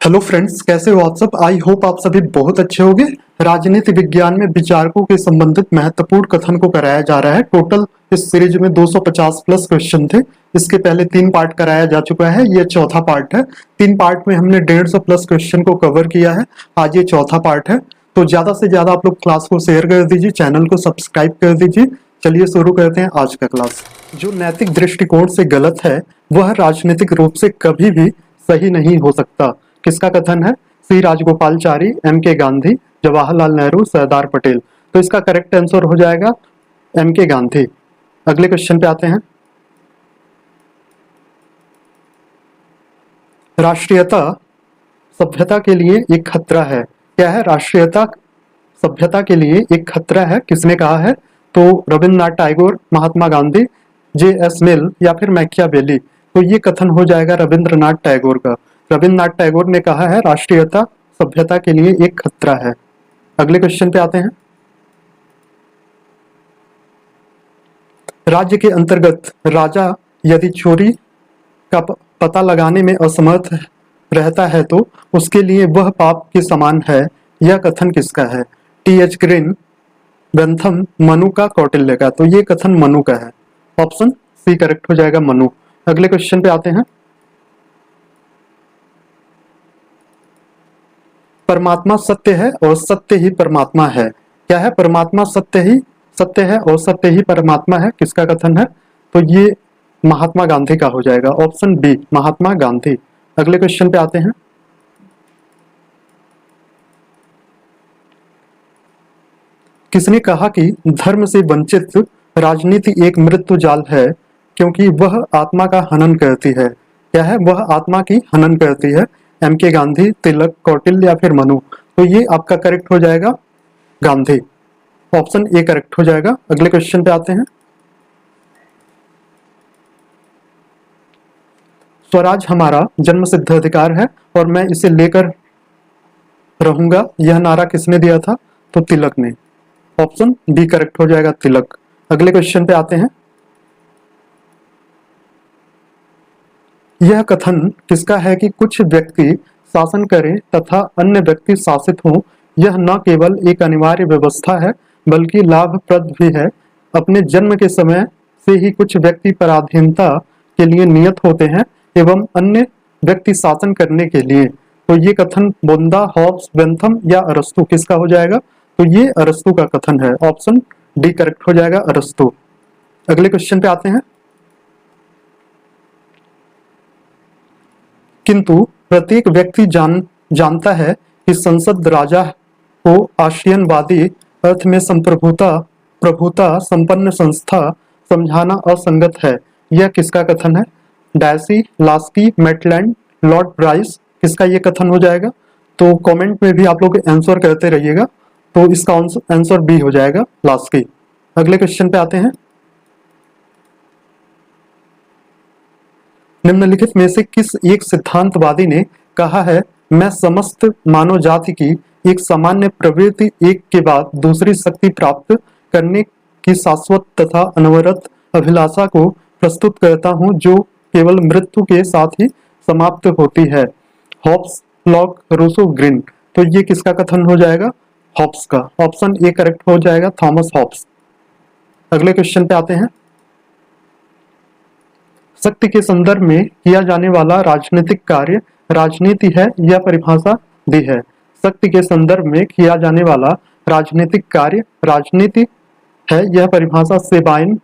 Hello friends, कैसे हो आप सब। आई होप आप सभी बहुत अच्छे होंगे। राजनीति विज्ञान में विचारकों के संबंधित महत्वपूर्ण कथन को कराया जा रहा है। टोटल इस सीरीज में 250 प्लस क्वेश्चन थे। इसके पहले 3 पार्ट कराया जा चुका है, ये चौथा पार्ट है। 3 पार्ट में हमने 150 प्लस क्वेश्चन को कवर किया है। आज ये चौथा पार्ट है, तो ज्यादा से ज्यादा आप लोग क्लास को शेयर कर दीजिए, चैनल को सब्सक्राइब कर दीजिए। चलिए शुरू करते हैं आज का क्लास। जो नैतिक दृष्टिकोण से गलत है वह राजनीतिक रूप से कभी भी सही नहीं हो सकता। किसका कथन है? सी राजगोपालचारी, एम के गांधी, जवाहरलाल नेहरू, सरदार पटेल। तो इसका करेक्ट आंसर हो जाएगा एम के गांधी। अगले क्वेश्चन पे आते हैं। राष्ट्रीयता सभ्यता के लिए एक खतरा है। क्या है? राष्ट्रीयता सभ्यता के लिए एक खतरा है। किसने कहा है? तो रविन्द्रनाथ टैगोर, महात्मा गांधी, जे एस मिल या फिर मैकियावेली। तो ये कथन हो जाएगा रविन्द्रनाथ टैगोर का। रविन्द्रनाथ टैगोर ने कहा है राष्ट्रीयता सभ्यता के लिए एक खतरा है। अगले क्वेश्चन पे आते हैं। राज्य के अंतर्गत राजा यदि चोरी का पता लगाने में असमर्थ रहता है तो उसके लिए वह पाप के समान है। यह कथन किसका है? T H green, Bentham, Manu का, कौटिल्य का। तो ये कथन मनु का है। ऑप्शन सी करेक्ट हो जाएगा, मनु। अगले क्वेश्चन पे आते हैं। परमात्मा सत्य है और सत्य ही परमात्मा है। क्या है? परमात्मा सत्य है और सत्य ही परमात्मा है। किसका कथन है? तो ये महात्मा गांधी का हो जाएगा। Option B, Mahatma Gandhi. अगले क्वेश्चन पे आते हैं। किसने कहा कि धर्म से वंचित राजनीति एक मृत्यु जाल है क्योंकि वह आत्मा का हनन करती है? क्या है? वह आत्मा की हनन करती है। एम के गांधी, तिलक, कौटिल्य या फिर मनु। तो ये आपका करेक्ट हो जाएगा गांधी। ऑप्शन ए करेक्ट हो जाएगा। अगले क्वेश्चन पे आते हैं। स्वराज हमारा जन्मसिद्ध अधिकार है और मैं इसे लेकर रहूंगा, यह नारा किसने दिया था? तो तिलक ने। ऑप्शन बी करेक्ट हो जाएगा, तिलक। अगले क्वेश्चन पे आते हैं। यह कथन किसका है कि कुछ व्यक्ति शासन करें तथा अन्य व्यक्ति शासित हों, यह न केवल एक अनिवार्य व्यवस्था है बल्कि लाभप्रद भी है। अपने जन्म के समय से ही कुछ व्यक्ति पराधीनता के लिए नियत होते हैं एवं अन्य व्यक्ति शासन करने के लिए। तो ये कथन बोंदा, हॉब्स, बेंथम या अरस्तु, किसका हो जाएगा? तो ये अरस्तु का कथन है। ऑप्शन डी करेक्ट हो जाएगा, अरस्तु। अगले क्वेश्चन पे आते हैं। किंतु प्रत्येक व्यक्ति जानता है कि संसद राजा को आशियनवादी अर्थ में प्रभुता संपन्न संस्था समझाना असंगत है। यह किसका कथन है? Dicey, Laski, Maitland, Lord Bryce. किसका ये कथन हो जाएगा? तो कमेंट में भी आप लोग आंसर करते रहिएगा। तो इसका आंसर बी हो जाएगा, लास्की। अगले क्वेश्चन पे आते हैं। निम्नलिखित में से किस एक सिद्धांतवादी ने कहा है मैं समस्त मानव जाति की एक सामान्य प्रवृत्ति एक के बाद दूसरी शक्ति प्राप्त करने की शाश्वत तथा अनवरत अभिलाषा को प्रस्तुत करता हूं जो केवल मृत्यु के साथ ही समाप्त होती है? Hobbes, Locke, Rousseau, Green. तो ये किसका कथन हो जाएगा? हॉब्स का। ऑप्शन ए करेक्ट हो जाएगा, थॉमस हॉब्स। अगले क्वेश्चन पे आते हैं। शक्ति के संदर्भ में किया जाने वाला राजनीतिक कार्य राजनीति है, यह परिभाषा दी है। शक्ति के संदर्भ में किया जाने वाला राजनीतिक कार्य राजनीति है, यह परिभाषा सेबाइन,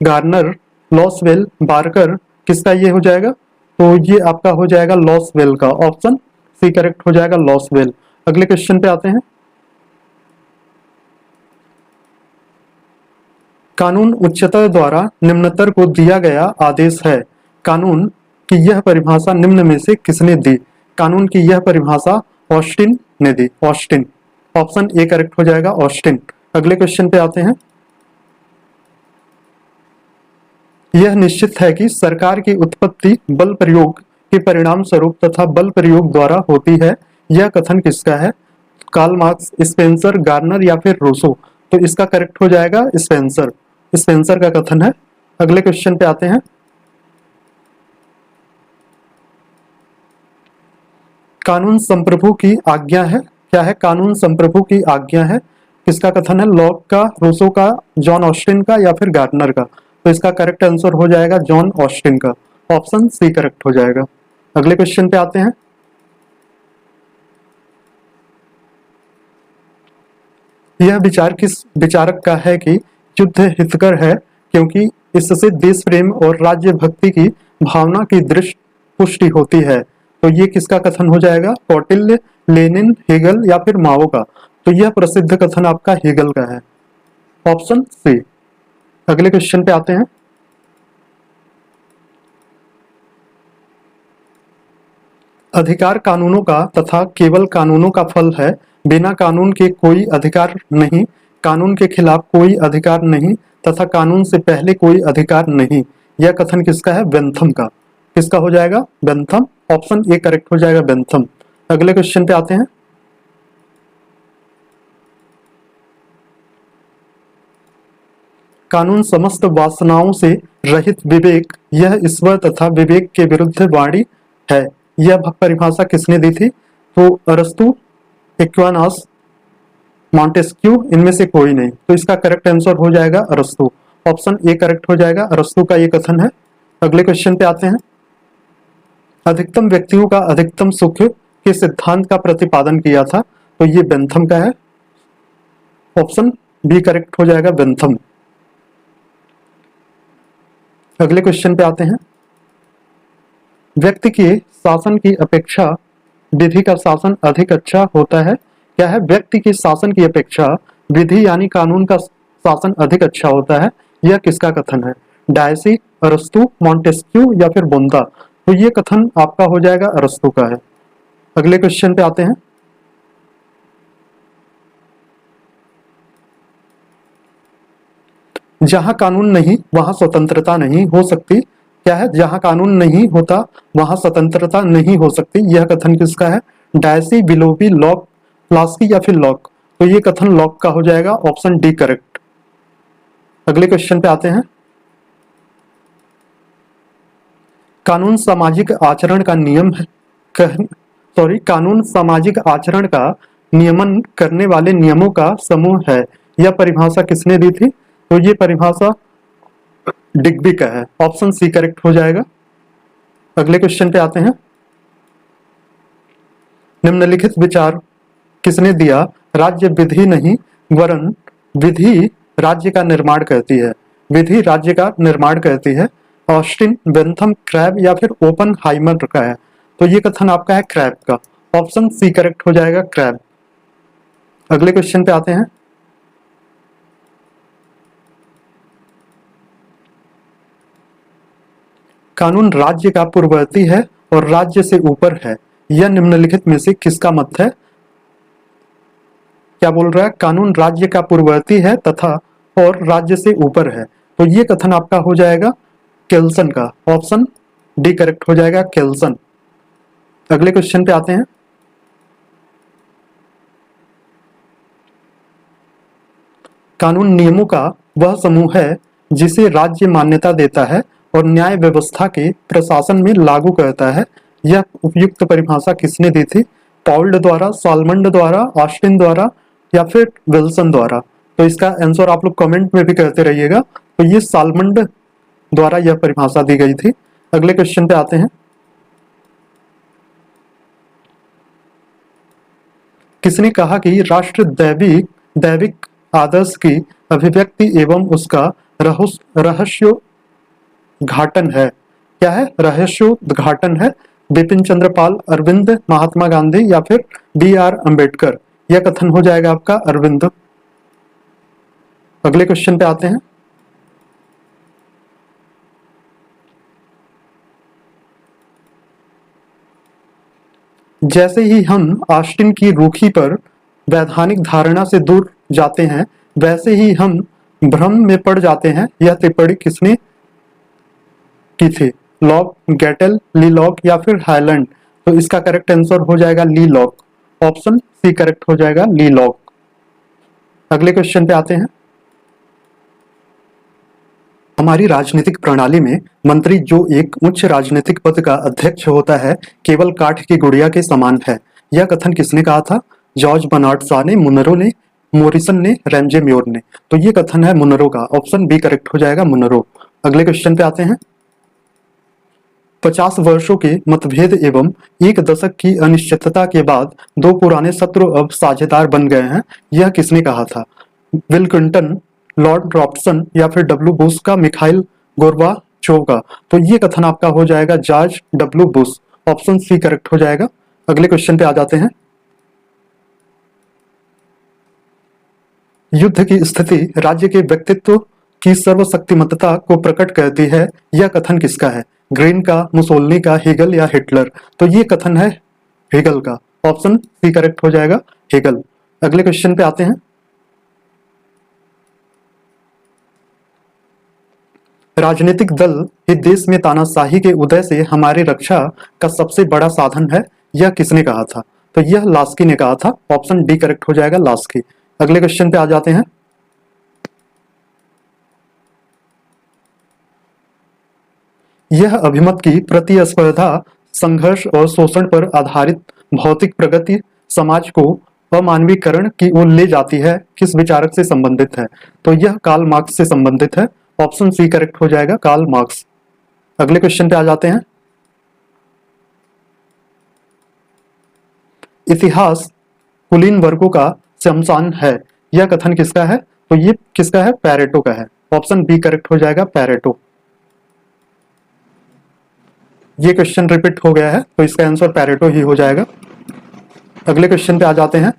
गार्नर, लॉसवेल, बार्कर। किसका ये हो जाएगा? तो ये आपका हो जाएगा लॉसवेल का। ऑप्शन सी करेक्ट हो जाएगा, लॉसवेल। अगले क्वेश्चन पे आते हैं। कानून उच्चतर द्वारा निम्नतर को दिया गया आदेश है। कानून की यह परिभाषा निम्न में से किसने दी? कानून की यह परिभाषा ऑस्टिन ने दी। ऑस्टिन। ऑप्शन ए करेक्ट हो जाएगा, ऑस्टिन। अगले क्वेश्चन पे आते हैं। यह निश्चित है कि सरकार की उत्पत्ति बल प्रयोग के परिणाम स्वरूप तथा बल प्रयोग द्वारा होती है। यह कथन किसका है? कार्ल मार्क्स, स्पेंसर, गार्नर या फिर रूसो। तो इसका करेक्ट हो जाएगा स्पेंसर। स्पेंसर का कथन है। अगले क्वेश्चन पे आते हैं। कानून संप्रभु की आज्ञा है। क्या है? कानून संप्रभु की आज्ञा है। किसका कथन है? लॉक का, रूसो का, जॉन ऑस्टिन का या फिर गार्डनर का? तो इसका करेक्ट आंसर हो जाएगा जॉन ऑस्टिन का। ऑप्शन सी करेक्ट हो जाएगा। अगले क्वेश्चन पे आते हैं। यह विचार किस विचारक का है कि युद्ध हितकर है क्योंकि इससे देश प्रेम और राज्य भक्ति की भावना की दृष्ट पुष्टि होती है? तो ये किसका कथन हो जाएगा? कौटिल्य, लेनिन, हेगल या फिर माओ का? तो यह प्रसिद्ध कथन आपका हेगल का है। Option C. अगले क्वेश्चन पे आते हैं। अधिकार कानूनों का तथा केवल कानूनों का फल है। बिना कानून के कोई अधिकार नहीं, कानून के खिलाफ कोई अधिकार नहीं तथा कानून से पहले कोई अधिकार नहीं। यह कथन किसका है? बेंथम का। किसका हो जाएगा? बेंथम। ऑप्शन ए करेक्ट हो जाएगा, बेंथम। अगले क्वेश्चन पे आते हैं। कानून समस्त वासनाओं से रहित विवेक, यह ईश्वर तथा विवेक के विरुद्ध वाणी है। यह परिभाषा किसने दी थी? तो अरस्तु, एक्वानास, मॉन्टेस्क्यू, इनमें से कोई नहीं। तो इसका करेक्ट आंसर हो जाएगा अरस्तु। ऑप्शन ए करेक्ट हो जाएगा, अरस्तु का ये कथन है। अगले क्वेश्चन पे आते हैं। अधिकतम व्यक्तियों का अधिकतम सुख के सिद्धांत का प्रतिपादन किया था। तो ये बेंथम का है। ऑप्शन बी करेक्ट हो जाएगा, बेंथम। अगले क्वेश्चन पे आते हैं। व्यक्ति के शासन की अपेक्षा विधि का शासन अधिक अच्छा होता है। क्या है? व्यक्ति के शासन की अपेक्षा विधि यानी कानून का शासन अधिक अच्छा होता है। यह किसका कथन है? डायसी, अरस्तु, मॉन्टेस्क्यू या फिर बोंदा? तो ये कथन आपका हो जाएगा अरस्तु का है। अगले क्वेश्चन पे आते हैं। जहां कानून नहीं वहां स्वतंत्रता नहीं हो सकती। क्या है? जहां कानून नहीं होता वहां स्वतंत्रता नहीं हो सकती। यह कथन किसका है? डायसी, विलोबी, लॉक, फ्लास्की या फिर लॉक? तो ये कथन लॉक का हो जाएगा। Option D correct. अगले क्वेश्चन पे आते हैं। कानून सामाजिक आचरण का नियम है। कानून सामाजिक आचरण का नियमन करने वाले नियमों का समूह है। यह परिभाषा किसने दी थी? तो ये परिभाषा डिग्बी का है। ऑप्शन सी करेक्ट हो जाएगा। अगले क्वेश्चन पे आते हैं। निम्नलिखित विचार किसने दिया? राज्य विधि नहीं वरन विधि राज्य का निर्माण करती है। विधि राज्य का निर्माण करती है। ऑस्टिन, बेंथम, क्रैब या फिर ओपनहाइमर का है? तो ये कथन आपका है क्रैब का। ऑप्शन सी करेक्ट हो जाएगा, क्रैब। अगले क्वेश्चन पे आते हैं। कानून राज्य का पूर्ववर्ती है और राज्य से ऊपर है। यह निम्नलिखित में से किसका मत है? क्या बोल रहा है? कानून राज्य का पूर्ववर्ती है तथा और राज्य से ऊपर है। तो ये कथन आपका हो जाएगा केल्सन का। ऑप्शन डी करेक्ट हो जाएगा, केल्सन। अगले क्वेश्चन पे आते हैं। कानून नियमों का वह समूह है जिसे राज्य मान्यता देता है और न्याय व्यवस्था के प्रशासन में लागू करता है। यह उपयुक्त परिभाषा किसने दी थी? पॉल्ड द्वारा, सालमंड द्वारा, ऑस्टिन द्वारा या फिर विल्सन द्वारा? तो इसका आंसर आप लोग कमेंट में भी कहते रहिएगा। तो ये सालमंड द्वारा यह परिभाषा दी गई थी। अगले क्वेश्चन पे आते हैं। किसने कहा कि राष्ट्र दैविक आदर्श की अभिव्यक्ति एवं उसका रहस्योद्घाटन है? क्या है? रहस्योद्घाटन है। बिपिन चंद्र पाल, अरविंद, महात्मा गांधी या फिर B.R. अम्बेडकर? यह कथन हो जाएगा आपका अरविंद। अगले क्वेश्चन पे आते हैं। जैसे ही हम ऑस्टिन की रूखी पर वैधानिक धारणा से दूर जाते हैं वैसे ही हम भ्रम में पड़ जाते हैं। यह टिप्पणी किसने की थी? लॉक, गेटल, ली लॉक या फिर हाईलैंड? तो इसका करेक्ट आंसर हो जाएगा ली लॉक। ऑप्शन सी करेक्ट हो जाएगा, ली लॉक। अगले क्वेश्चन पे आते हैं। हमारी राजनीतिक प्रणाली में मंत्री जो एक उच्च राजनीतिक पद का अध्यक्ष होता है केवल काठ की गुड़िया के समान है। यह कथन किसने कहा था? जॉर्ज बर्नार्ड शॉ ने, मुनरो ने, मोरिसन ने, रैमजे म्योर ने। तो ये कथन है मुनरो का। ऑप्शन बी करेक्ट हो जाएगा, मुनरो। अगले क्वेश्चन पे आते हैं। 50 वर्षों के मतभेद एवं एक दशक की अनिश्चितता के बाद दो पुराने शत्रु अब साझेदार बन गए हैं। यह किसने कहा था? बिल क्लिंटन, लॉर्ड रॉबर्टसन या फिर डब्ल्यू बुश का, मिखाइल गोर्बाचोव का। तो ये कथन आपका हो जाएगा George W Bush. Option C correct हो जाएगा। अगले क्वेश्चन पे आ जाते हैं। युद्ध की स्थिति राज्य के व्यक्तित्व की सर्वशक्तिमत्ता को प्रकट करती है। यह कथन किसका है? ग्रीन का, मुसोलिनी का, हेगल या हिटलर? तो ये कथन है हेगल का। ऑप्शन सी करेक्ट हो जाएगा, हेगल। अगले क्वेश्चन पे आते हैं। राजनीतिक दल ही देश में तानाशाही के उदय से हमारी रक्षा का सबसे बड़ा साधन है। यह किसने कहा था? तो यह लास्की ने कहा था। ऑप्शन डी करेक्ट हो जाएगा, लास्की। अगले क्वेश्चन पे आ जाते हैं। यह अभिमत की प्रतिस्पर्धा, संघर्ष और शोषण पर आधारित भौतिक प्रगति समाज को अमानवीकरण की ओर ले जाती है किस विचारक से संबंधित है? तो यह कार्ल मार्क्स से संबंधित है। ऑप्शन सी करेक्ट हो जाएगा, कार्ल मार्क्स। अगले क्वेश्चन पे आ जाते हैं। इतिहास कुलीन वर्गों का शमशान है। यह कथन किसका है? तो ये किसका है? पैरेटो का है। ऑप्शन बी करेक्ट हो जाएगा, पैरेटो। ये क्वेश्चन रिपीट हो गया है तो इसका आंसर पैरेटो ही हो जाएगा। अगले क्वेश्चन पे आ जाते हैं।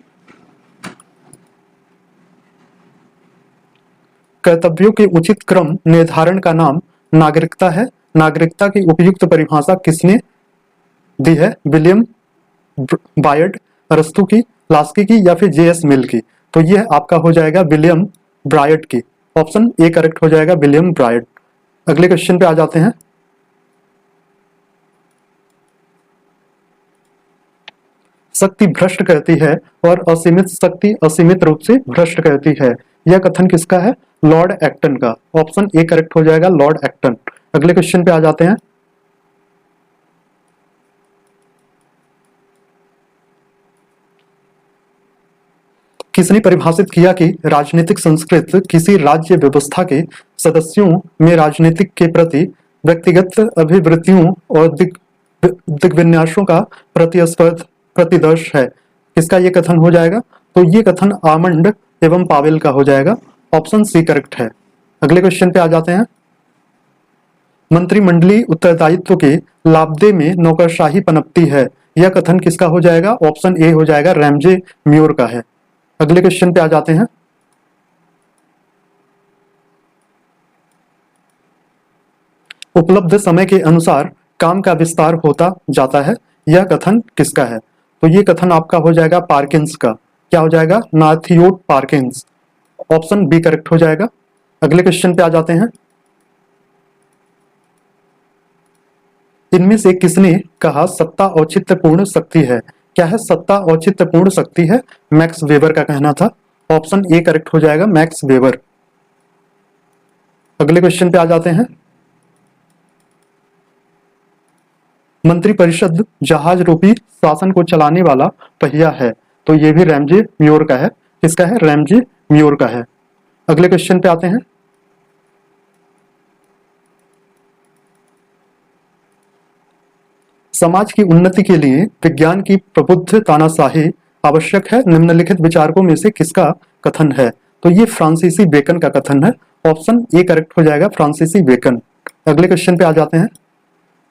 कर्तव्यों के उचित क्रम निर्धारण का नाम नागरिकता है। नागरिकता की उपयुक्त परिभाषा किसने दी है? विलियम बायड, अरस्तू की, लास्की की या फिर जे.एस. मिल की? तो यह आपका हो जाएगा विलियम ब्रायड की। ऑप्शन ए करेक्ट हो जाएगा, विलियम ब्रायड। अगले क्वेश्चन पे आ जाते हैं। शक्ति भ्रष्ट करती है और असीमित शक्ति असीमित रूप से भ्रष्ट करती है। यह कथन किसका है? लॉर्ड एक्टन का। ऑप्शन ए करेक्ट हो जाएगा, लॉर्ड एक्टन। अगले क्वेश्चन पे आ जाते हैं। किसने परिभाषित किया कि राजनीतिक संस्कृति किसी राज्य व्यवस्था के सदस्यों में राजनीतिक के प्रति व्यक्तिगत अभिवृत्तियों और दिग्विन्यासों का प्रतिदर्श है? किसका ये कथन हो जाएगा? तो ये कथन आमंड एवं पावेल का हो जाएगा। ऑप्शन सी करेक्ट है। अगले क्वेश्चन पे आ जाते हैं। मंत्रिमंडलीय उत्तरदायित्व के लाभदे में नौकरशाही पनपती है। यह कथन किसका हो जाएगा? ऑप्शन ए हो जाएगा, रैमजे म्योर का है। अगले क्वेश्चन पे आ जाते हैं। उपलब्ध समय के अनुसार काम का विस्तार होता जाता है। यह कथन किसका है? तो ये कथन आपका हो जाएगा पार्किंस का। क्या हो जाएगा? नाथियोट पार्किंस। ऑप्शन बी करेक्ट हो जाएगा। अगले क्वेश्चन पे आ जाते हैं। इनमें से किसने कहा सत्ता औचित्यपूर्ण शक्ति है? क्या है सत्ता औचित्यपूर्ण शक्ति है? मैक्स वेबर का कहना था। ऑप्शन ए करेक्ट हो जाएगा, मैक्स वेबर। अगले क्वेश्चन पे आ जाते हैं। मंत्रिपरिषद जहाज रूपी शासन को चलाने वाला पहिया है। तो ये भी रैमजे म्योर का है। किसका है? रैमजे म्योर का है। अगले क्वेश्चन पे आते हैं। समाज की उन्नति के लिए विज्ञान की प्रबुद्ध तानाशाही आवश्यक है। निम्नलिखित विचारकों में से किसका कथन है? तो ये फ्रांसीसी बेकन का कथन है। ऑप्शन ए करेक्ट हो जाएगा, फ्रांसीसी बेकन। अगले क्वेश्चन पे आ जाते हैं।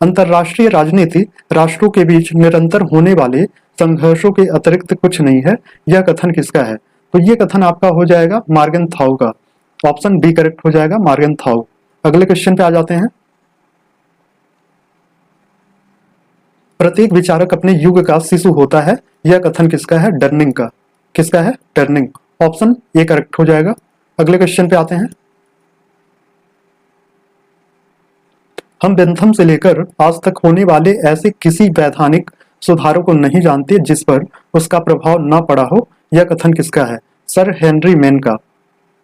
अंतरराष्ट्रीय राजनीति राष्ट्रों के बीच निरंतर होने वाले संघर्षों के अतिरिक्त कुछ नहीं है। यह कथन किसका है? तो ये कथन आपका हो जाएगा मार्गेनथाउ का। ऑप्शन बी करेक्ट हो जाएगा, मार्गेनथाउ। अगले क्वेश्चन पे आ जाते हैं। प्रत्येक विचारक अपने युग का शिशु होता है। यह कथन किसका है? डर्निंग का। किसका है? डर्निंग। ऑप्शन ए करेक्ट हो जाएगा। अगले क्वेश्चन पे आते हैं। हम बेंथम से लेकर आज तक होने वाले ऐसे किसी वैधानिक सुधारों को नहीं जानते जिस पर उसका प्रभाव न पड़ा हो। यह कथन किसका है? सर हेनरी मेन का।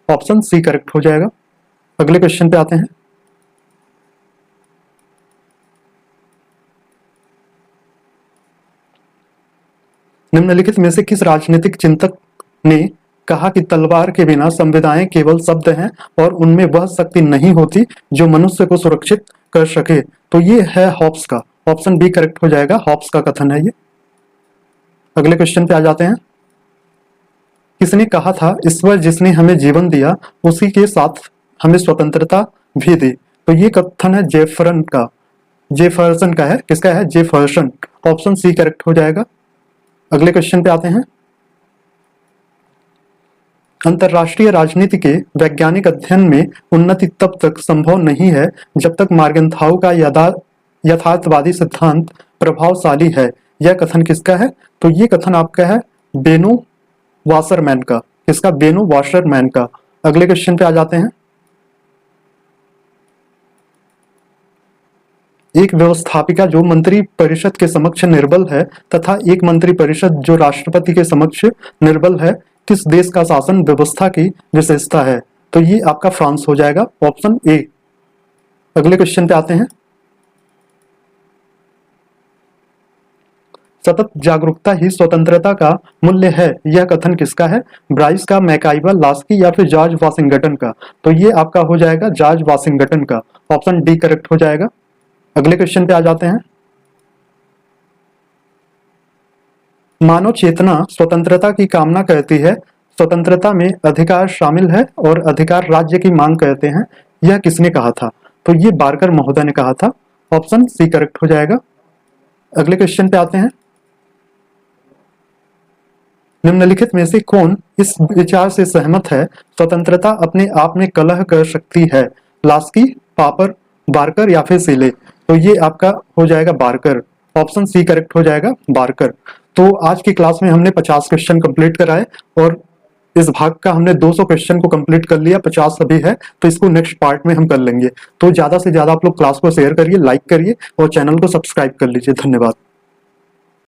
ऑप्शन सी करेक्ट हो जाएगा। अगले क्वेश्चन पे आते हैं। निम्नलिखित में से किस राजनीतिक चिंतक ने कहा कि तलवार के बिना संविधाएं केवल शब्द हैं और उनमें वह शक्ति नहीं होती जो मनुष्य को सुरक्षित कर सके? तो ये है हॉब्स का, ऑप्शन बी करेक्ट हो जाएगा। हॉब्स का कथन है ये। अगले क्वेश्चन पे आ जाते हैं। किसने कहा था ईश्वर जिसने हमें जीवन दिया उसी के साथ हमें स्वतंत्रता भी दी? तो ये कथन है जेफरसन का है। किसका है? जेफरसन। ऑप्शन सी करेक्ट हो जाएगा। अगले क्वेश्चन पे आते हैं। अंतरराष्ट्रीय राजनीति के वैज्ञानिक अध्ययन में उन्नति तब तक संभव नहीं है जब तक मार्गेंथाउ का यथार्थवादी सिद्धांत प्रभावशाली है। यह कथन किसका है? तो ये कथन आपका है बेनो वाशरमैन का। किसका? बेनो वाशरमैन का। अगले क्वेश्चन पे आ जाते हैं। एक व्यवस्थापिका जो मंत्री परिषद के समक्ष निर्बल है तथा एक मंत्री परिषद जो राष्ट्रपति के समक्ष निर्बल है, किस देश का शासन व्यवस्था की विशेषता है? तो ये आपका फ्रांस हो जाएगा। Option A. अगले क्वेश्चन पे आते हैं। सतत जागरूकता ही स्वतंत्रता का मूल्य है। यह कथन किसका है? ब्राइस का, मैकाइवा, लास्की या फिर जॉर्ज वाशिंगटन का? तो ये आपका हो जाएगा जॉर्ज वाशिंगटन का। ऑप्शन डी करेक्ट हो जाएगा। अगले क्वेश्चन पे आ जाते हैं। मानव चेतना स्वतंत्रता की कामना करती है। स्वतंत्रता में अधिकार शामिल है और अधिकार राज्य की मांग करते हैं। यह किसने कहा था? तो ये बारकर महोदय ने कहा था। ऑप्शन सी करेक्ट हो जाएगा। अगले क्वेश्चन पे आते हैं। निम्नलिखित में से कौन इस विचार से सहमत है स्वतंत्रता अपने आप में कलह कर सकती है? लास्की, पापर, बारकर या फिर सीले? तो ये आपका हो जाएगा बारकर। ऑप्शन सी करेक्ट हो जाएगा, बारकर। तो आज की क्लास में हमने 50 क्वेश्चन कंप्लीट कराए और इस भाग का हमने 200 क्वेश्चन को कंप्लीट कर लिया। 50 अभी है, तो इसको नेक्स्ट पार्ट में हम कर लेंगे। तो ज्यादा से ज्यादा आप लोग क्लास को शेयर करिए, लाइक करिए और चैनल को सब्सक्राइब कर लीजिए। धन्यवाद।